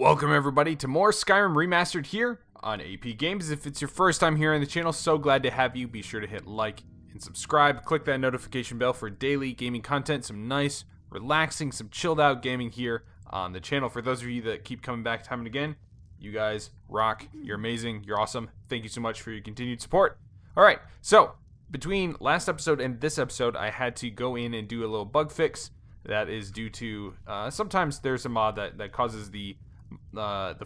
Welcome everybody to more Skyrim Remastered here on AP Games. If it's your first time here on the channel, so glad to have you. Be sure to hit like and subscribe. Click that notification bell for daily gaming content. Some nice, relaxing, some chilled out gaming here on the channel. For those of you that keep coming back time and again, you guys rock. You're amazing. You're awesome. Thank you so much for your continued support. Alright, so between last episode and this episode, I had to go in and do a little bug fix. That is due to sometimes there's a mod that causes the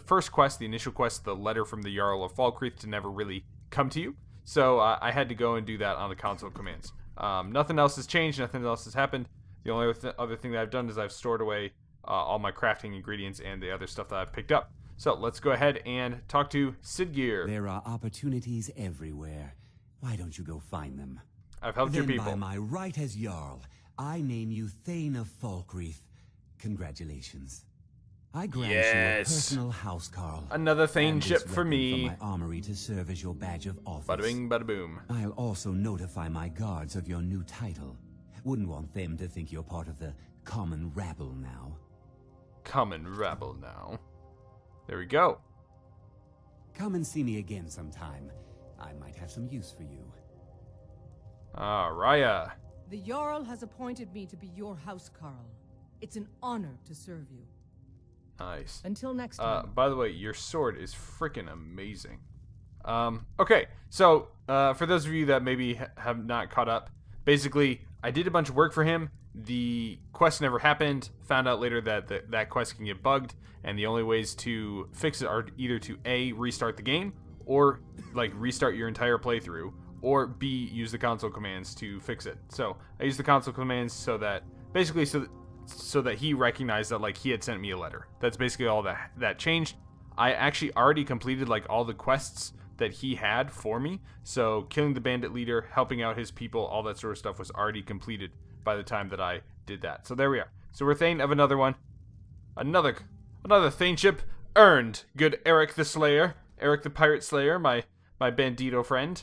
first quest, the initial quest, the letter from the Jarl of Falkreath to never really come to you. So I had to go and do that on the console commands. Nothing else has changed, nothing else has happened. The only other thing that I've done is I've stored away all my crafting ingredients and the other stuff that I've picked up. So let's go ahead and talk to Siggeir. There are opportunities everywhere. Why don't you go find them? I've helped your people. By my right as Jarl, I name you Thane of Falkreath. Congratulations. I grant you a personal housecarl. Another Thane ship for me. From my armory to serve as your badge of office. Bada bing, bada boom. I'll also notify my guards of your new title. Wouldn't want them to think you're part of the common rabble now. Common rabble now. There we go. Come and see me again sometime. I might have some use for you. Raya. The Jarl has appointed me to be your housecarl. It's an honor to serve you. Nice. Until next time. By the way, your sword is freaking amazing. Okay, so for those of you that maybe have not caught up, basically, I did a bunch of work for him. The quest never happened. Found out later that that quest can get bugged, and the only ways to fix it are either to A, restart the game, or like restart your entire playthrough, or B, use the console commands to fix it. So I used the console commands so that basically so that he recognized that like he had sent me a letter. That's basically all that changed. I actually already completed like all the quests that he had for me. So killing the bandit leader, helping out his people, all that sort of stuff was already completed by the time that I did that. So there we are. So we're Thane of another one. Another Thane ship earned. Good Erik the Slayer. Erik the Pirate Slayer, my bandito friend.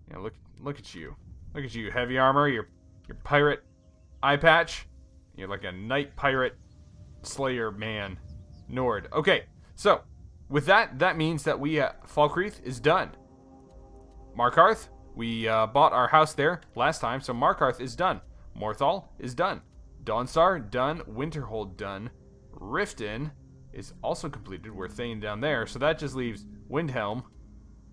You know, look at you. Look at you. Heavy armor, your pirate eye patch. You're like a knight pirate slayer man. Nord. Okay, so with that means that we Falkreath is done. Markarth, we bought our house there last time, so Markarth is done. Morthal is done. Dawnstar done. Winterhold done. Riften is also completed. We're Thane down there, so that just leaves Windhelm,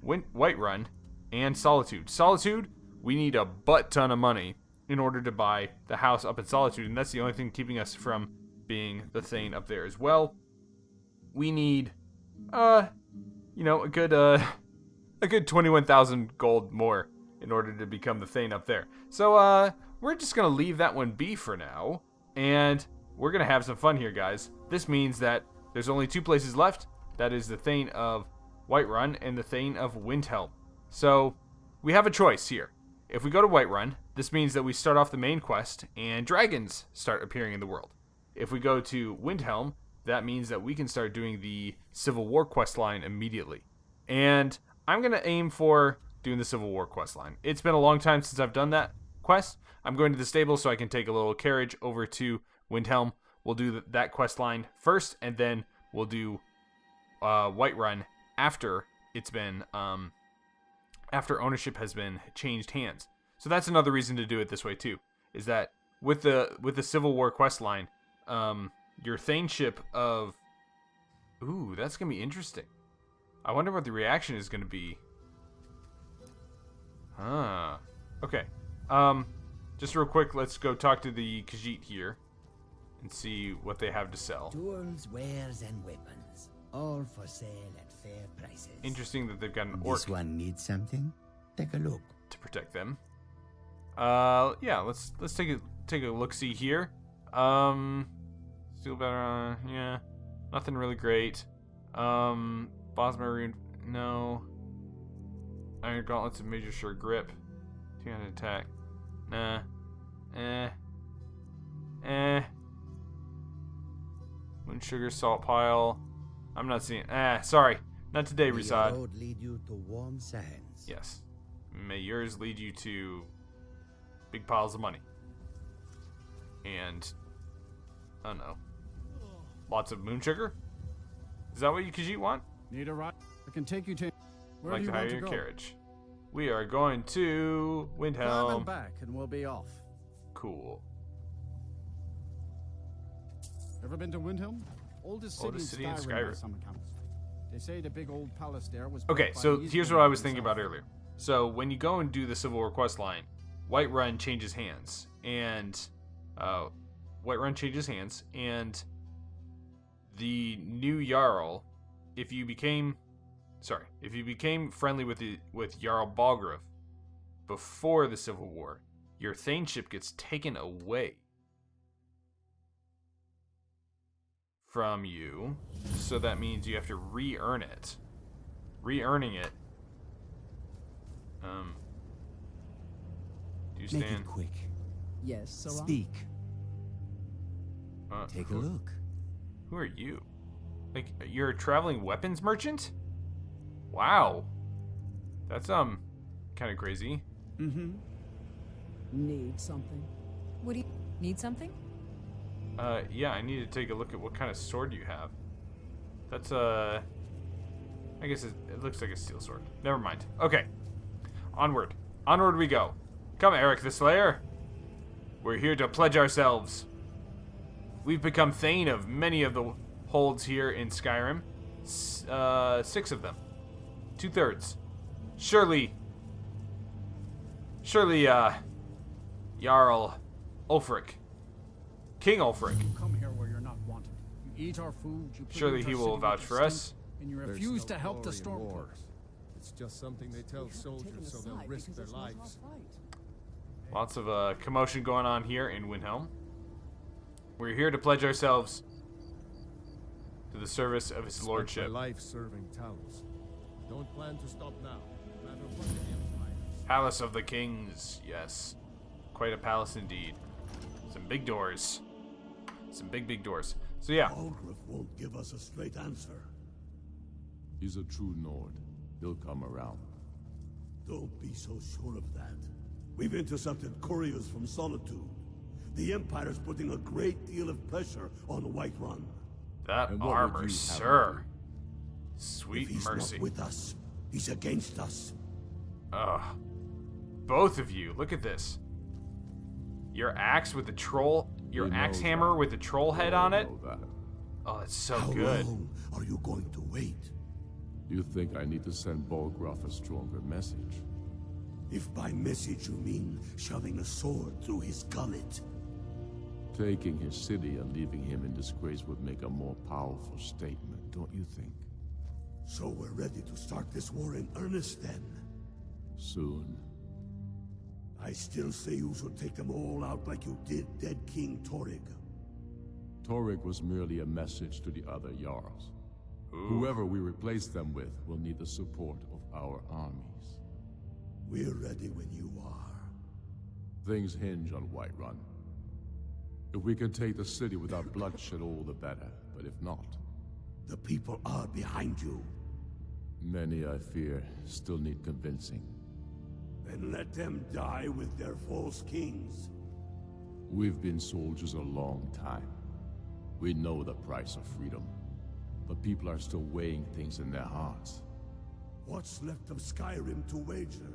Whiterun, and Solitude. Solitude, we need a butt ton of money in order to buy the house up in Solitude, and that's the only thing keeping us from being the Thane up there as well. We need, a good 21,000 gold more in order to become the Thane up there. So, we're just gonna leave that one be for now, and we're gonna have some fun here, guys. This means that there's only two places left. That is the Thane of Whiterun and the Thane of Windhelm. So, we have a choice here. If we go to Whiterun, this means that we start off the main quest and dragons start appearing in the world. If we go to Windhelm, that means that we can start doing the Civil War quest line immediately. And I'm going to aim for doing the Civil War quest line. It's been a long time since I've done that quest. I'm going to the stable so I can take a little carriage over to Windhelm. We'll do that quest line first, and then we'll do Whiterun after it's been after ownership has been changed hands. So that's another reason to do it this way too, is that with the Civil War quest line, your Thane ship of... Ooh, that's going to be interesting. I wonder what the reaction is going to be. Okay. Just real quick, let's go talk to the Khajiit here and see what they have to sell. Tools, wares, and weapons, all for sale at fair prices. Interesting that they've got an orc. This one needs something? Take a look. To protect them. Yeah, let's take a look-see here. Steel better, yeah. Nothing really great. Boss Marine, no. Iron Gauntlets of Major Sure Grip. 200 attack. Nah. Moon Sugar Salt Pile. I'm not seeing. Sorry. Not today, Risad. The road lead you to warm sands. Yes. May yours lead you to big piles of money. And I don't know. Lots of moon sugar? Is that what you Khajiit want? Need a ride? I can take you to... Where I'd like do you to want hire to your go? carriage. We are going to Climb Windhelm. and back and we'll be off. Cool. Ever been to Windhelm? Oldest city in Skyrim by some accounts. They say the big old palace there was... Okay, built by so the here's Eastmen what I was thinking themselves. about earlier. So when you go and do the Civil War quest line, Whiterun changes hands, and the new Jarl, if you became friendly with Jarl Balgruuf before the Civil War, your thaneship gets taken away from you, so that means you have to re-earn it. Re-earning it. Do you Make stand? it quick. Yes, sir. Speak. Take a look. Who are you? Like, you're a traveling weapons merchant? Wow. That's kind of crazy. Mm-hmm. Need something? What do you need something? Yeah, I need to take a look at what kind of sword you have. That's I guess it looks like a steel sword. Never mind. Okay. Onward. Onward we go. Come, Erik the Slayer. We're here to pledge ourselves. We've become Thane of many of the holds here in Skyrim. 6 of them. 2/3. Surely, Jarl Ulfric. King Ulfric. You come here where you're not wanted. You eat our food, you Surely pollute he our will city vouch with for your us. stink, and you There's refuse no to help the glory in war. Stormcloaks. It's just something they tell soldiers so they'll risk their lives. Lots of commotion going on here in Windhelm. We're here to pledge ourselves to the service of his Spent lordship. my life serving Talos. Don't plan to stop now, no matter what the Empire. Palace of the Kings, yes. Quite a palace indeed. Some big doors. Some big doors. So yeah, Balgruuf won't give us a straight answer. He's a true Nord. He'll come around. Don't be so sure of that. We've intercepted couriers from Solitude. The Empire's putting a great deal of pressure on Whiterun. that And what would armor, you have sir. him Sweet If he's mercy. not with us, he's against us. Ugh. Both of you, look at this. Your axe with the troll, your He axe knows hammer that. with the troll head on it. Know that. Oh, it's so How good. long are you going to wait? You think I need to send Balgruuf a stronger message? If by message you mean shoving a sword through his gullet. Taking his city and leaving him in disgrace would make a more powerful statement, don't you think? So we're ready to start this war in earnest then. Soon. I still say you should take them all out like you did dead King Torrig. Torrig was merely a message to the other Jarls. Ooh. Whoever we replace them with will need the support of our armies. We're ready when you are. Things hinge on Whiterun. If we can take the city without bloodshed, all the better. But if not, The people are behind you. many, I fear, still need convincing. Then let them die with their false kings. We've been soldiers a long time. We know the price of freedom. But people are still weighing things in their hearts. What's left of Skyrim to wager?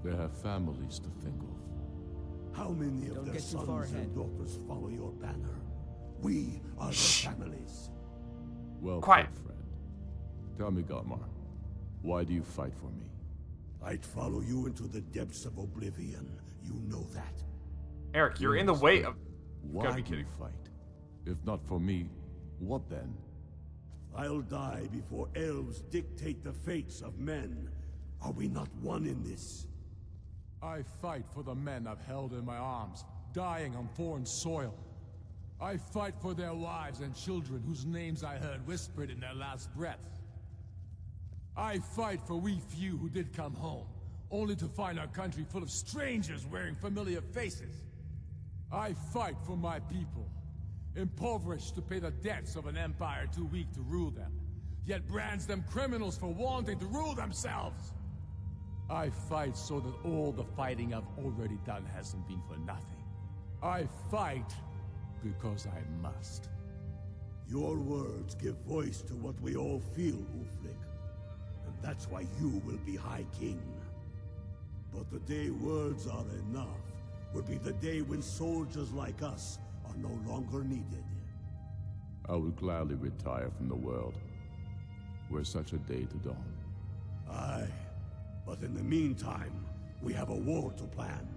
They have families to think of. How many of Don't their get too far sons and ahead. daughters follow your banner? We are their families. Well Quiet. put, friend. Tell me, Galmar, why do you fight for me? I'd follow you into the depths of oblivion. You know that. Erik, you're in the way of. Why Gotta be do you kidding. fight? If not for me, what then? I'll die before elves dictate the fates of men. Are we not one in this? I fight for the men I've held in my arms, dying on foreign soil. I fight for their wives and children whose names I heard whispered in their last breath. I fight for we few who did come home, only to find our country full of strangers wearing familiar faces. I fight for my people, impoverished to pay the debts of an empire too weak to rule them, yet brands them criminals for wanting to rule themselves. I fight so that all the fighting I've already done hasn't been for nothing. I fight because I must. Your words give voice to what we all feel, Ulfric. And that's why you will be High King. But the day words are enough will be the day when soldiers like us are no longer needed. I would gladly retire from the world, were such a day to dawn. Aye, but in the meantime, we have a war to plan.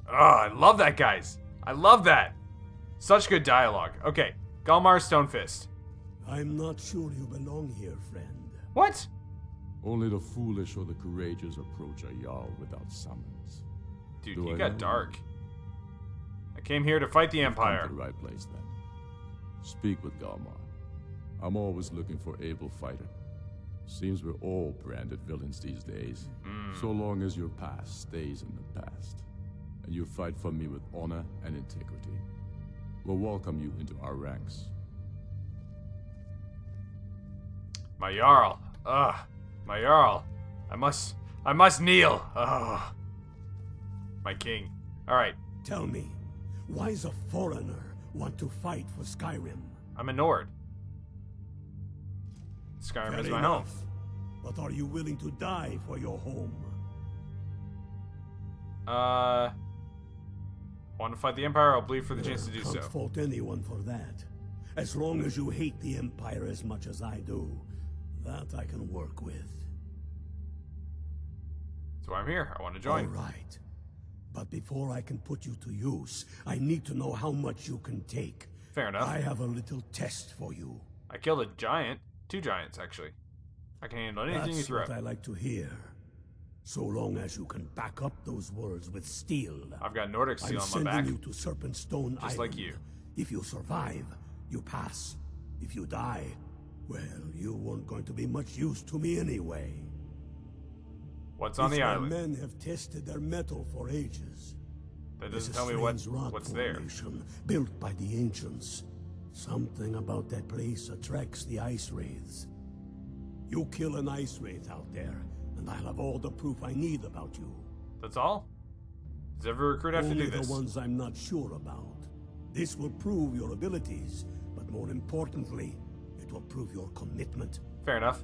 Oh, I love that, guys. I love that. Such good dialogue. Okay, Galmar Stonefist. I'm not sure you belong here, friend. What? Only the foolish or the courageous approach a Jarl without summons. Dude, Do you I got know? dark. I came here to fight the You've come Empire. to the right place, then. Speak with Galmar. I'm always looking for able fighter. Seems we're all branded villains these days. So long as your past stays in the past, and you fight for me with honor and integrity, we'll welcome you into our ranks. My Jarl. Ugh. My Jarl. I must kneel. Ugh. My king. Alright. Tell me, why does a foreigner want to fight for Skyrim? I'm a Nord. Skyrim is Fair my home. enough. But are you willing to die for your home? Want to fight the Empire? I'll bleed for the chance to do Can't so. fault anyone for that. As long as you hate the Empire as much as I do, that I can work with. That's why I'm here. I want to join. All right. But before I can put you to use, I need to know how much you can take. Fair enough. I have a little test for you. I killed a giant. 2 giants, actually. I can handle anything you That's throw. what I like to hear. So long as you can back up those words with steel. I've got Nordic steel I'm on my back. sending you to Serpentstone Just Island. like you. If you survive, you pass. If you die, well, you weren't going to be much use to me anyway. What's on It's the where island? men have tested their metal for ages. That It's doesn't a tell me strange rock what's there. formation built by the ancients. Something about that place attracts the ice wraiths. You kill an ice wraith out there, and I'll have all the proof I need about you. That's all? Does every recruit have to Only do this? the ones I'm not sure about. This will prove your abilities, but more importantly, it will prove your commitment. Fair enough.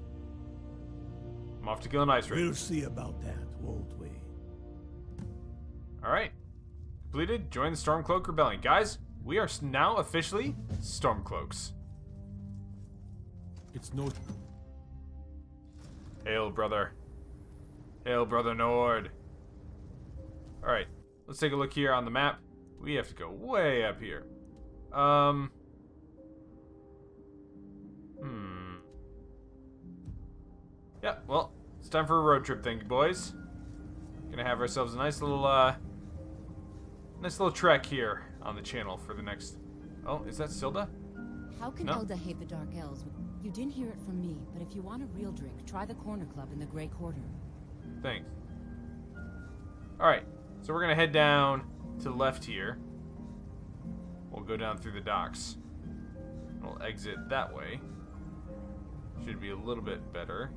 I'm off to kill an ice wraith. We'll see about that, won't we? Alright. Completed. Join the Stormcloak Rebellion. Guys, we are now officially Stormcloaks. It's no... Hail, brother. Hail, brother Nord. Alright. Let's take a look here on the map. We have to go way up here. Yeah, well, it's time for a road trip, thank you, boys. Gonna have ourselves a nice little trek here on the channel for the next... Oh, is that Silda? How can No. Elda hate the Dark Elves? You didn't hear it from me, but if you want a real drink, try the Corner Club in the Grey Quarter. Thanks. Alright, so we're gonna head down to the left here. We'll go down through the docks. We'll exit that way. Should be a little bit better.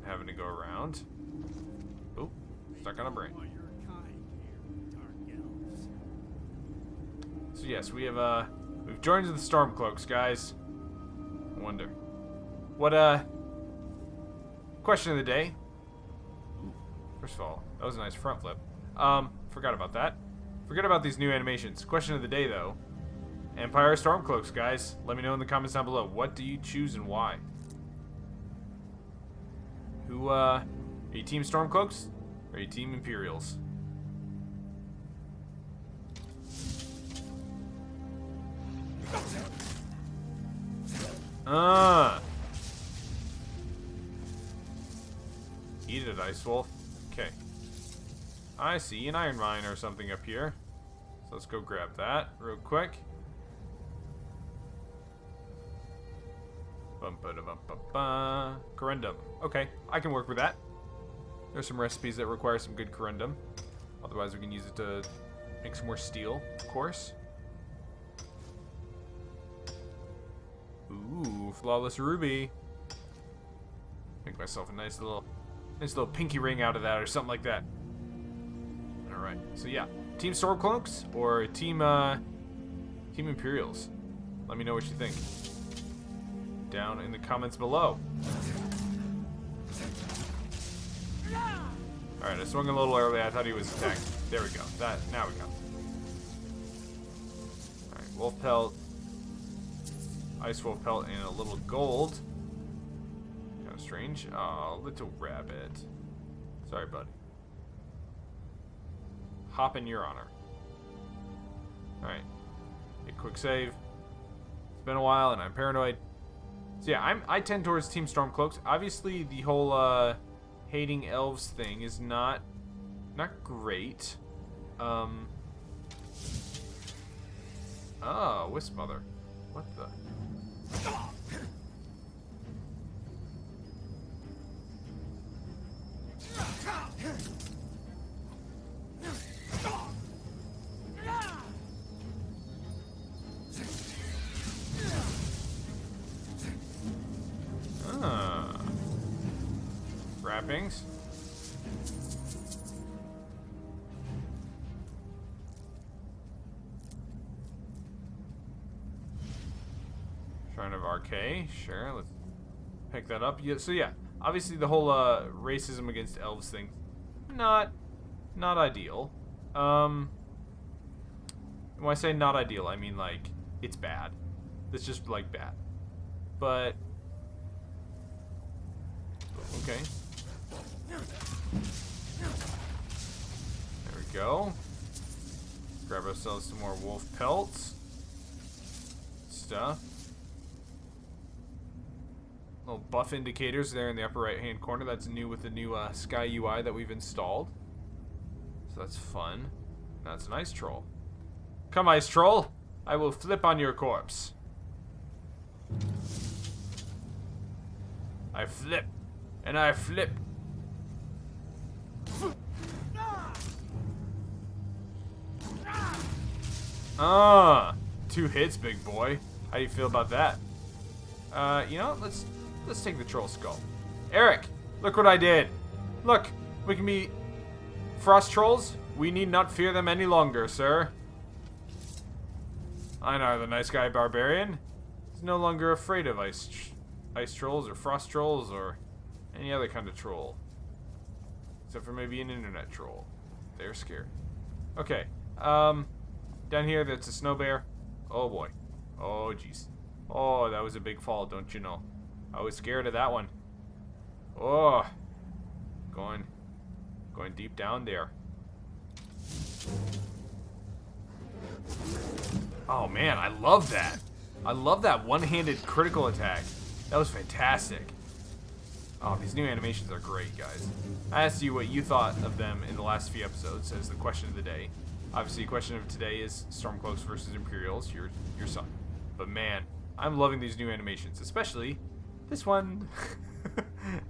Having to go around. Oh, stuck on a brain. So yes, we've joined the Stormcloaks, guys. I wonder. What question of the day. First of all, that was a nice front flip. Forgot about that. Forget about these new animations. Question of the day though. Empire Stormcloaks, guys. Let me know in the comments down below. What do you choose and why? Who, are you Team Stormcloaks? Or are you Team Imperials? Eat it, Ice Wolf. Okay. I see an iron mine or something up here. So let's go grab that real quick. Corundum. Okay, I can work with that. There's some recipes that require some good corundum. Otherwise, we can use it to make some more steel, of course. Ooh, flawless ruby. Make myself a nice little pinky ring out of that or something like that. Alright, so yeah. Team Stormcloaks or Team Imperials? Let me know what you think down in the comments below. Alright, I swung a little early. I thought he was attacked. There we go. Now we go. Alright, wolf pelt. Ice wolf pelt and a little gold. Kind of strange. Oh, little rabbit. Sorry, buddy. Hop in your honor. Alright. A quick save. It's been a while and I'm paranoid. So yeah, I tend towards Team Stormcloaks. Obviously the whole hating elves thing is not great. Oh, Wisp Mother. What the? Wrappings. Shrine of RK, sure, let's pick that up. Yeah, so yeah, obviously the whole racism against elves thing, not ideal. When I say not ideal, I mean like it's bad. It's just like bad. But okay. There we go. Grab ourselves some more wolf pelts. Stuff. Little buff indicators there in the upper right hand corner. That's new with the new Sky UI that we've installed. So that's fun. That's an ice troll. Come, ice troll. I will flip on your corpse. I flip. And I flip. Ah, 2 hits, big boy. How do you feel about that? You know, let's take the troll skull. Erik, look what I did. Look, we can be frost trolls. We need not fear them any longer, sir. Einarr the nice guy barbarian is no longer afraid of ice trolls or frost trolls or any other kind of troll. Except for maybe an internet troll. They're scared. Okay. Down here, that's a snow bear. Oh boy. Oh jeez. Oh, that was a big fall, don't you know? I was scared of that one. Oh. Going deep down there. Oh man, I love that. I love that one-handed critical attack. That was fantastic. Oh, these new animations are great, guys. I asked you what you thought of them in the last few episodes as the question of the day. Obviously, the question of today is Stormcloaks versus Imperials, your son. But man, I'm loving these new animations, especially this one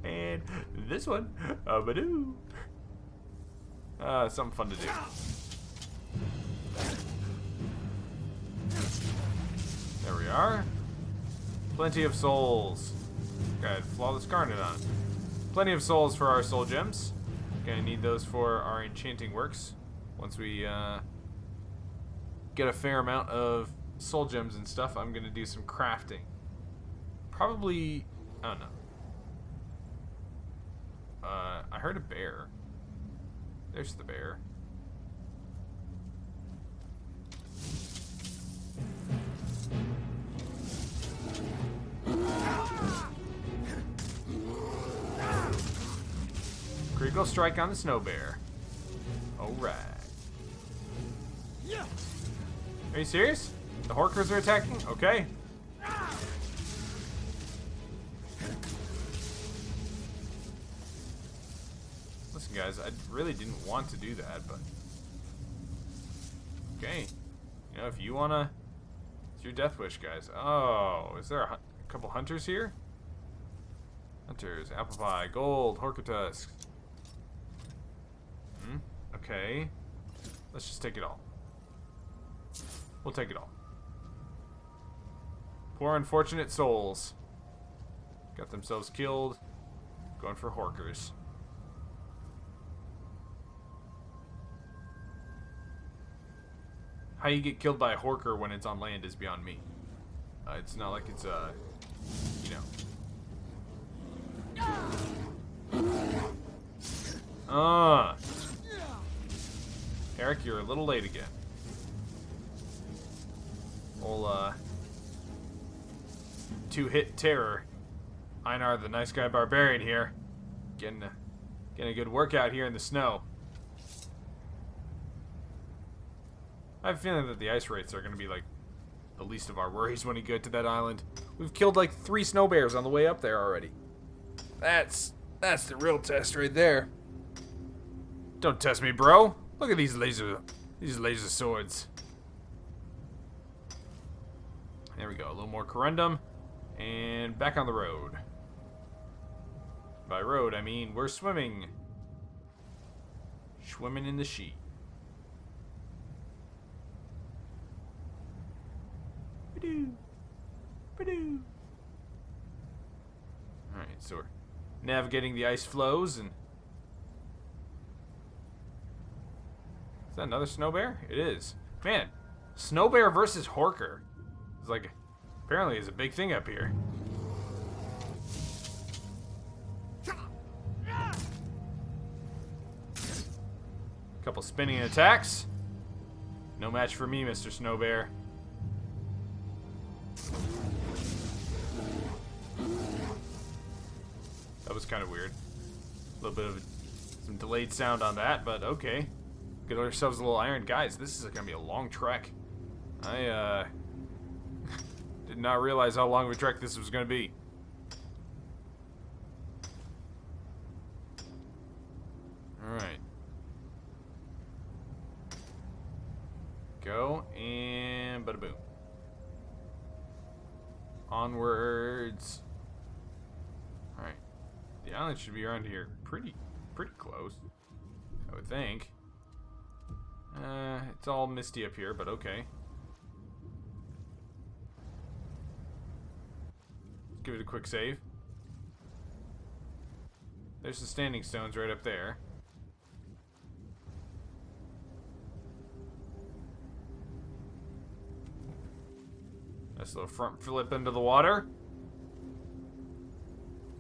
and this one. Badoo. Something fun to do. There we are. Plenty of souls. Got flawless garnet on. Plenty of souls for our soul gems. Gonna need those for our enchanting works. Once we get a fair amount of soul gems and stuff, I'm gonna do some crafting. Probably, I don't know. I heard a bear. There's the bear. Critical strike on the snow bear. Alright. Are you serious? The Horkers are attacking? Okay. Listen, guys, I really didn't want to do that, but... Okay. You know, if you wanna... It's your death wish, guys. Oh, is there a couple hunters here? Hunters, apple pie, gold, Horker tusks. Okay. Let's just take it all. We'll take it all. Poor unfortunate souls. Got themselves killed. Going for Horkers. how you get killed by a Horker when it's on land is beyond me. It's not like it's you know. Erik, you're a little late again. Old, two-hit terror. Einarr the nice guy barbarian here. Getting a good workout here in the snow. I have a feeling that the ice wraiths are going to be, like, the least of our worries when we get to that island. We've killed, like, 3 snow bears on the way up there already. That's the real test right there. Don't test me, bro. Look at these laser swords. There we go. A little more corundum. And back on the road. By road, I mean we're swimming. Swimming in the sheet. Ba-doo. Ba-doo. Alright, so we're navigating the ice flows and... Is that another snow bear? It is. Man, snow bear versus Horker. It's like, apparently is a big thing up here. Couple spinning attacks. No match for me, Mr. Snow Bear. That was kind of weird. A little bit of some delayed sound on that, but okay. Get ourselves a little iron. Guys, this is going to be a long trek. I did not realize how long of a trek this was going to be. Alright. Go, and bada boom. Onwards. Alright. The island should be around here pretty close, I would think. It's all misty up here, but okay. Let's give it a quick save. There's the standing stones right up there. Nice little front flip into the water.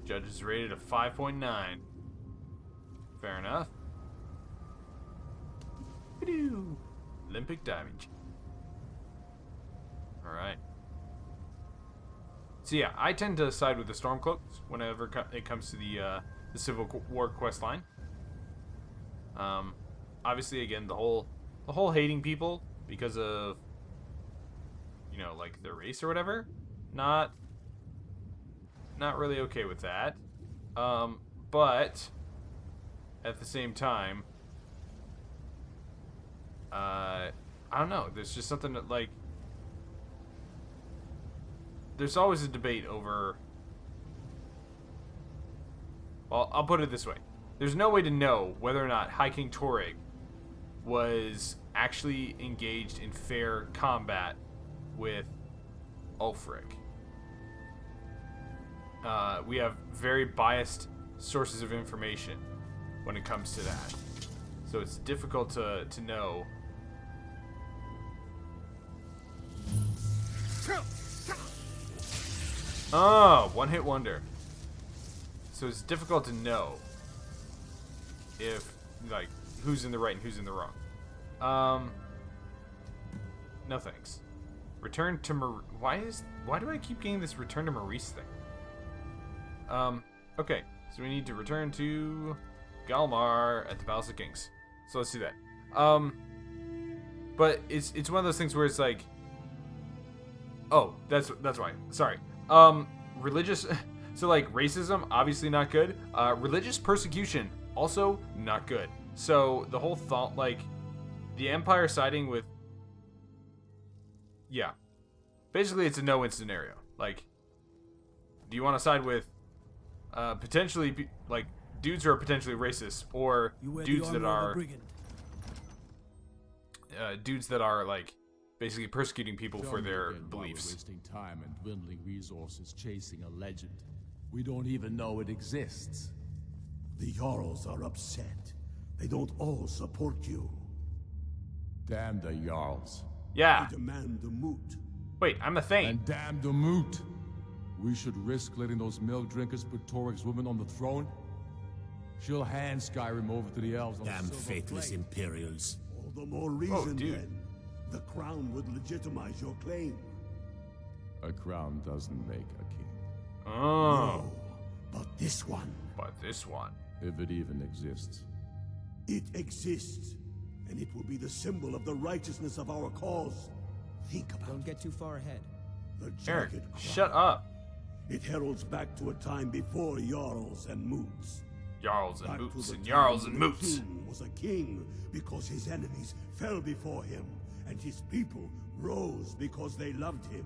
Judge is rated a 5.9. Fair enough. Olympic damage. Alright. So yeah, I tend to side with the Stormcloaks whenever it comes to the Civil War quest line. Obviously, again, the whole hating people because of, you know, like their race or whatever. Not really okay with that. But at the same time, I don't know. There's just something that, like, there's always a debate over. Well, I'll put it this way: there's no way to know whether or not High King Torrig was actually engaged in fair combat with Ulfric. We have very biased sources of information when it comes to that, so it's difficult to know. Oh, one-hit wonder. So it's difficult to know if, like, who's in the right and who's in the wrong. No thanks. Return to why do I keep getting this return to Maurice thing? Okay, so we need to return to Galmar at the Palace of Kings. So let's do that. But it's one of those things where it's like, oh, that's why. Sorry. Religious, so like racism, obviously not good. Religious persecution, also not good. So the whole thought, like, the Empire siding with, yeah, basically it's a no-win scenario. Like, do you want to side with, potentially, like, dudes who are potentially racist, or dudes that are, like, basically persecuting people for their beliefs. Wasting time and dwindling resources chasing a legend. We don't even know it exists. The Jarls are upset. They don't all support you. Damn the Jarls. Yeah. I demand the moot. Wait, I'm a Thane. And damn the moot. We should risk letting those milk drinkers put Torik's woman on the throne? She'll hand Skyrim over to the elves on Damn a silver faithless plate. Imperials. All the more reason, dude. then. The crown would legitimize your claim. A crown doesn't make a king. Oh. No, but this one. But this one. If it even exists. It exists. And it will be the symbol of the righteousness of our cause. Think about Don't get too far ahead. the Eric, jagged crown. shut up. It heralds back to a time before Jarls and Moots. Jarls and Back to Moots the and time Jarls and when Moots. a king was a king because his enemies fell before him, and his people rose because they loved him.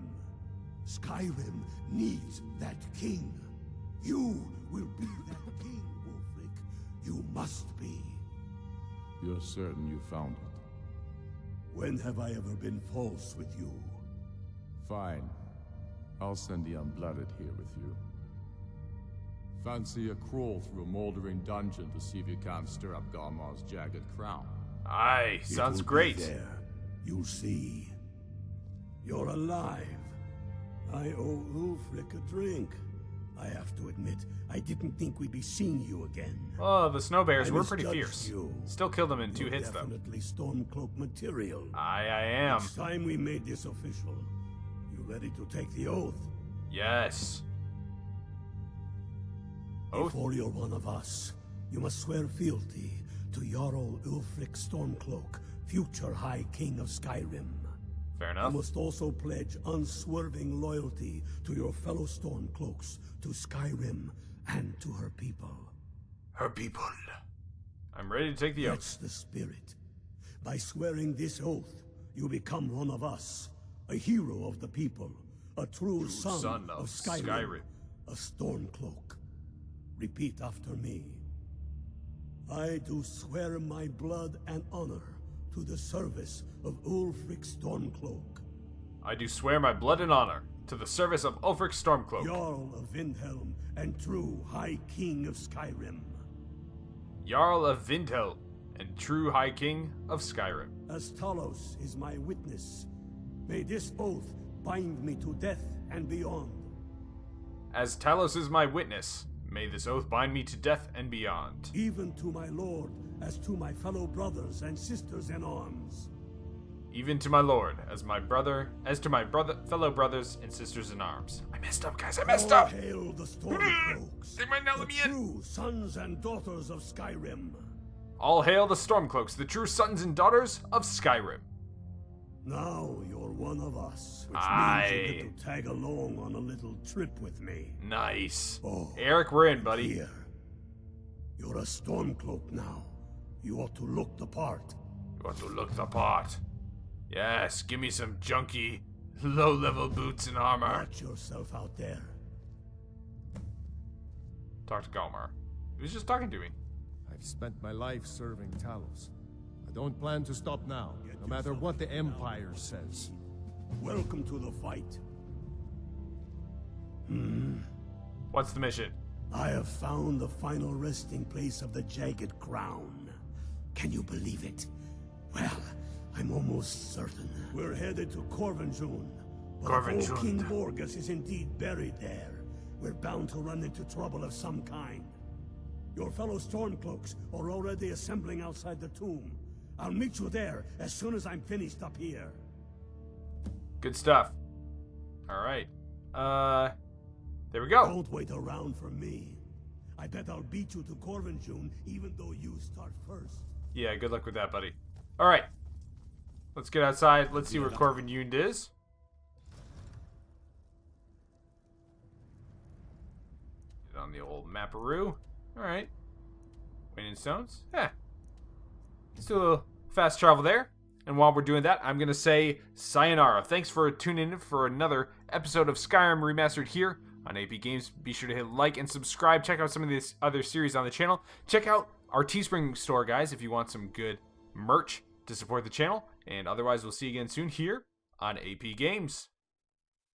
Skyrim needs that king. You will be that king, Ulfric. You must be. You're certain you found it? When have I ever been false with you? Fine. I'll send the Unblooded here with you. Fancy a crawl through a moldering dungeon to see if you can't stir up Garmar's jagged crown. Aye, It sounds will be great. there. You'll see. You're alive. I owe Ulfric a drink. I have to admit, I didn't think we'd be seeing you again. Oh, the snow bears I were pretty misjudged fierce. you. Still killed them in 2 You're hits, though. definitely Stormcloak material. I am. It's time we made this official. You ready to take the oath? Yes. Oath? Before you're one of us, you must swear fealty to Jarl Ulfric Stormcloak, future High King of Skyrim. Fair You enough. must also pledge unswerving loyalty to your fellow Stormcloaks, to Skyrim, and to her people. Her people. I'm ready to take the oath. That's the spirit. By swearing this oath, you become one of us, a hero of the people, a true son of Skyrim, a Stormcloak. Repeat after me. I do swear my blood and honor to the service of Ulfric Stormcloak, I do swear my blood and honor to the service of Ulfric Stormcloak, Jarl of Windhelm and true High King of Skyrim. Jarl of Windhelm and true High King of Skyrim. As Talos is my witness, may this oath bind me to death and beyond. As Talos is my witness, may this oath bind me to death and beyond. Even to my lord, as to my fellow brothers and sisters in arms. Even to my lord, as to my fellow brothers and sisters in arms. I messed up, guys. I messed All up. hail the Stormcloaks, They might not the let me in. true sons and daughters of Skyrim. All hail the Stormcloaks, the true sons and daughters of Skyrim. Now you're one of us, which Aye. means you get to tag along on a little trip with me. Nice. Oh, Eric, we're in, buddy. Here. You're a Stormcloak now. You ought to look the part. You want to look the part. Yes, give me some junky, low-level boots and armor. Watch yourself out there. Talk to Galmar. He was just talking to me. I've spent my life serving Talos. I don't plan to stop now, no matter what the Empire says. Welcome to the fight. What's the mission? I have found the final resting place of the Jagged Crown. Can you believe it? Well, I'm almost certain. We're headed to Corvinjund. But if old King Borgus is indeed buried there, we're bound to run into trouble of some kind. Your fellow Stormcloaks are already assembling outside the tomb. I'll meet you there as soon as I'm finished up here. Good stuff. Alright. There we go. Don't wait around for me. I bet I'll beat you to Corvinjund even though you start first. Yeah, good luck with that, buddy. Alright. Let's get outside. Let's see where Corvinjund is. Get on the old mapperoo. Alright. Waiting stones? Yeah. Let's do a little fast travel there. And while we're doing that, I'm going to say sayonara. Thanks for tuning in for another episode of Skyrim Remastered here on AP Games. Be sure to hit like and subscribe. Check out some of these other series on the channel. Check out our Teespring store, guys, if you want some good merch to support the channel. And otherwise, we'll see you again soon here on AP Games.